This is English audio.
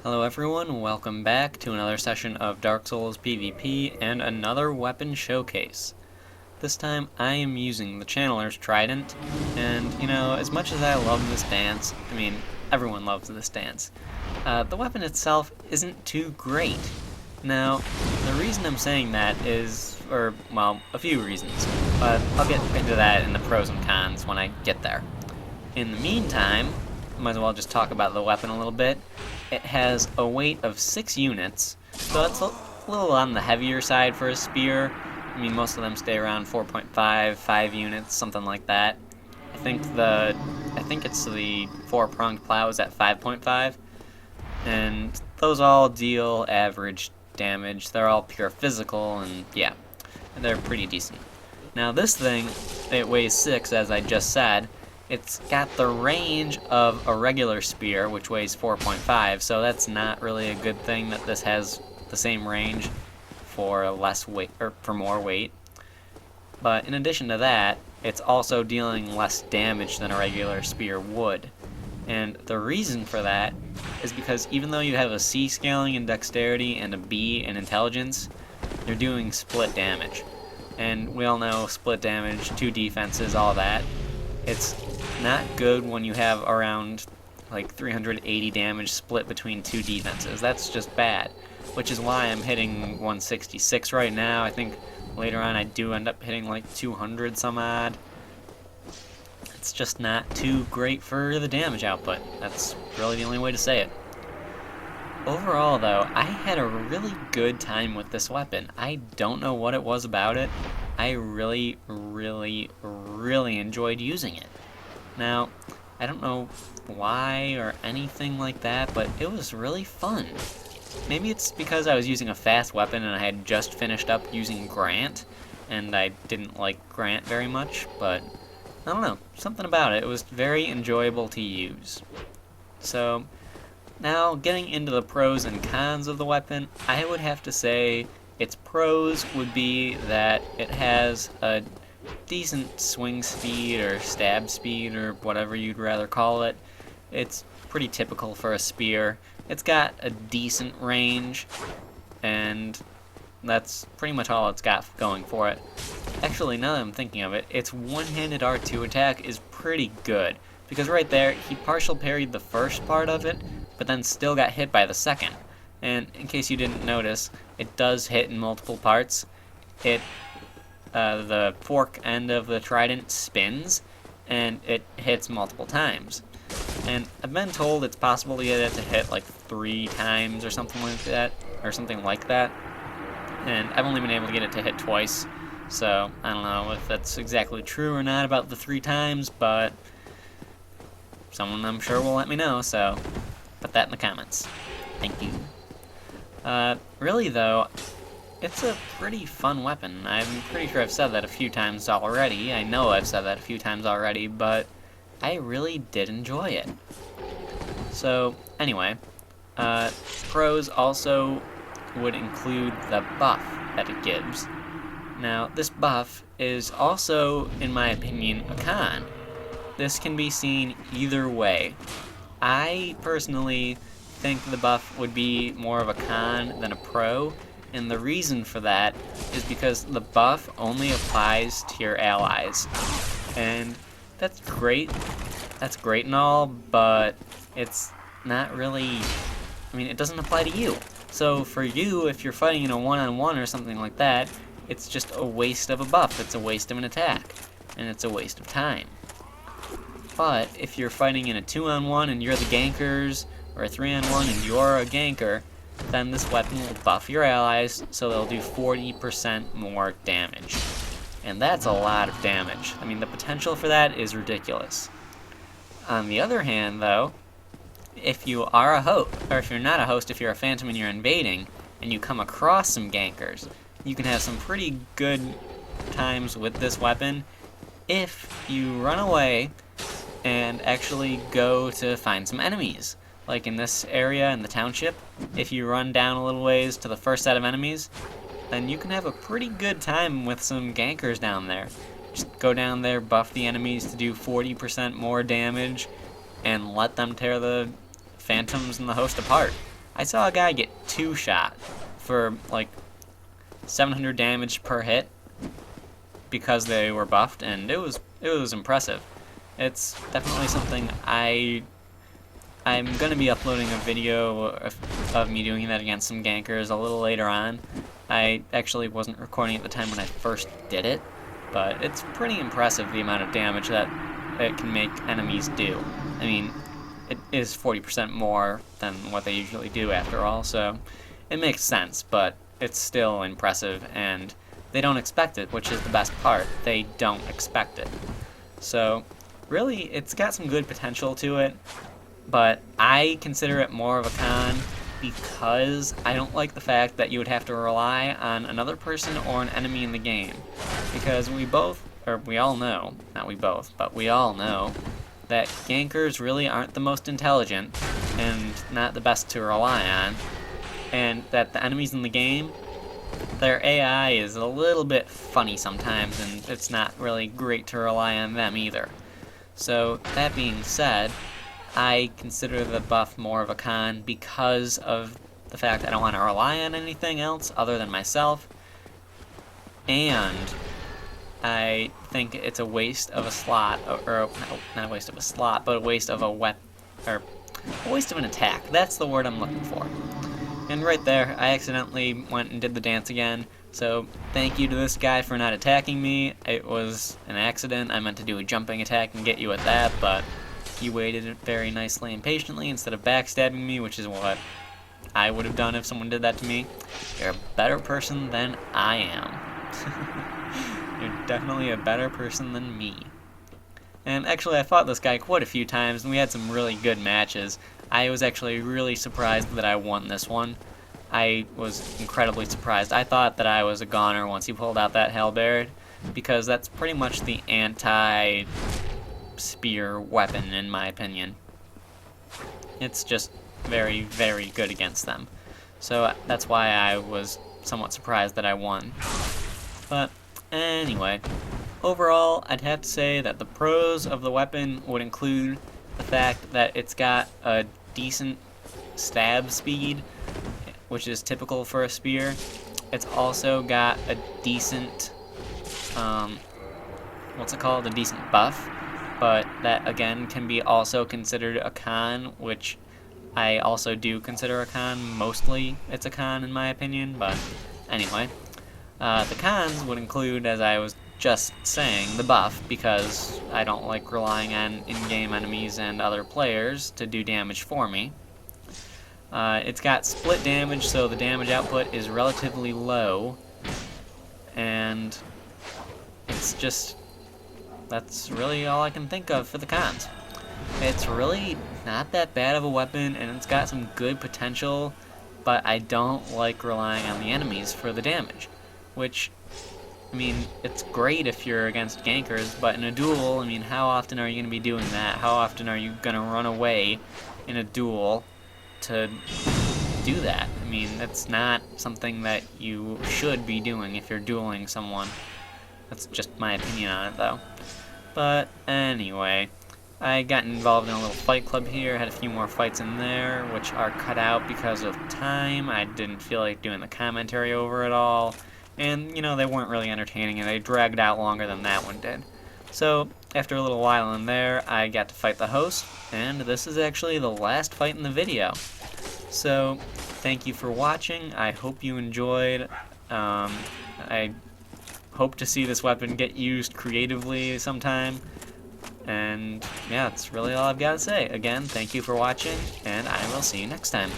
Hello everyone, welcome back to another session of Dark Souls PvP and another weapon showcase. This time I am using the Channeler's Trident, and as much as I love this dance, everyone loves this dance, the weapon itself isn't too great. Now, the reason I'm saying that is, a few reasons, but I'll get into that in the pros and cons when I get there. In the meantime, might as well just talk about the weapon a little bit. It has a weight of 6 units, so that's a little on the heavier side for a spear. Most of them stay around 4.5, 5 units, something like that. I think it's the 4-pronged plow is at 5.5, and those all deal average damage. They're all pure physical, and yeah, they're pretty decent. Now this thing, it weighs 6, as I just said. It's got the range of a regular spear, which weighs 4.5, so that's not really a good thing that this has the same range for less weight, or for more weight. But in addition to that, it's also dealing less damage than a regular spear would. And the reason for that is because even though you have a C scaling in dexterity and a B in intelligence, you're doing split damage. And we all know split damage, 2 defenses, all that. It's not good when you have around like 380 damage split between 2 defenses. That's just bad, which is why I'm hitting 166 right now. I think later on I do end up hitting like 200 some odd. It's just not too great for the damage output. That's really the only way to say it. Overall though, I had a really good time with this weapon. I don't know what it was about it. I really enjoyed using it. Now, I don't know why or anything like that, but it was really fun. Maybe it's because I was using a fast weapon and I had just finished up using Grant, and I didn't like Grant very much, but I don't know, something about it. It was very enjoyable to use. So, now getting into the pros and cons of the weapon, I would have to say its pros would be that it has a decent swing speed or stab speed or whatever you'd rather call it. It's pretty typical for a spear. It's got a decent range, and that's pretty much all it's got going for it. Actually, now that I'm thinking of it, its one-handed R2 attack is pretty good, because right there, he partial parried the first part of it, but then still got hit by the second. And in case you didn't notice, it does hit in multiple parts. The fork end of the trident spins, and it hits multiple times. And I've been told it's possible to get it to hit like 3 times or something like that, And I've only been able to get it to hit twice, so I don't know if that's exactly true or not about the 3 times, but someone I'm sure will let me know, so put that in the comments. Thank you. Really though, it's a pretty fun weapon. I'm pretty sure I've said that a few times already. I know I've said that a few times already, but I really did enjoy it. So, anyway, pros also would include the buff that it gives. Now, this buff is also, in my opinion, a con. This can be seen either way. I personally think the buff would be more of a con than a pro, and the reason for that is because the buff only applies to your allies. And that's great and all, but it's not really, it doesn't apply to you. So for you, if you're fighting in a one-on-one or something like that, it's just a waste of a buff, it's a waste of an attack, and it's a waste of time. But if you're fighting in a 2-on-1 and you're the gankers, or a 3-on-1 and you're a ganker, then this weapon will buff your allies so they'll do 40% more damage. And that's a lot of damage. The potential for that is ridiculous. On the other hand, though, if you are a host, or if you're not a host, if you're a phantom and you're invading, and you come across some gankers, you can have some pretty good times with this weapon if you run away and actually go to find some enemies. Like in this area in the township, if you run down a little ways to the first set of enemies, then you can have a pretty good time with some gankers down there. Just go down there, buff the enemies to do 40% more damage, and let them tear the phantoms and the host apart. I saw a guy get 2 shot for like 700 damage per hit because they were buffed, and it was impressive. It's definitely something I'm going to be uploading a video of me doing that against some gankers a little later on. I actually wasn't recording at the time when I first did it, but it's pretty impressive the amount of damage that it can make enemies do. I mean, it is 40% more than what they usually do after all, so it makes sense, but it's still impressive, and they don't expect it, which is the best part. They don't expect it. So, really, it's got some good potential to it, but I consider it more of a con because I don't like the fact that you would have to rely on another person or an enemy in the game. Because we all know, not we both, but we all know that gankers really aren't the most intelligent and not the best to rely on, and that the enemies in the game, their AI is a little bit funny sometimes, and it's not really great to rely on them either. So, that being said, I consider the buff more of a con because of the fact I don't want to rely on anything else other than myself, and I think it's a waste of a slot, or not a waste of a slot, but a waste of a a waste of an attack. That's the word I'm looking for. And right there, I accidentally went and did the dance again, so thank you to this guy for not attacking me. It was an accident. I meant to do a jumping attack and get you with that, but you waited very nicely and patiently instead of backstabbing me, which is what I would have done if someone did that to me. You're a better person than I am. You're definitely a better person than me. And actually, I fought this guy quite a few times, and we had some really good matches. I was actually really surprised that I won this one. I was incredibly surprised. I thought that I was a goner once he pulled out that halberd, because that's pretty much the anti-spear weapon, in my opinion. It's just very, very good against them. So that's why I was somewhat surprised that I won. But anyway, overall, I'd have to say that the pros of the weapon would include the fact that it's got a decent stab speed, which is typical for a spear. It's also got a decent, a decent buff, but that again can be also considered a con, which I also do consider a con. Mostly it's a con in my opinion, but anyway. The cons would include, as I was just saying, the buff, because I don't like relying on in-game enemies and other players to do damage for me. It's got split damage, so the damage output is relatively low, and that's really all I can think of for the cons. It's really not that bad of a weapon, and it's got some good potential, but I don't like relying on the enemies for the damage, which, I mean, it's great if you're against gankers, but in a duel, I mean, how often are you going to be doing that? How often are you going to run away in a duel to do that? I mean, that's not something that you should be doing if you're dueling someone. That's just my opinion on it, though. But anyway, I got involved in a little fight club here, had a few more fights in there, which are cut out because of time. I didn't feel like doing the commentary over it all. And, you know, they weren't really entertaining, and they dragged out longer than that one did. So, after a little while in there, I got to fight the host, and this is actually the last fight in the video. So, thank you for watching. I hope you enjoyed. I hope to see this weapon get used creatively sometime. And, yeah, that's really all I've got to say. Again, thank you for watching, and I will see you next time.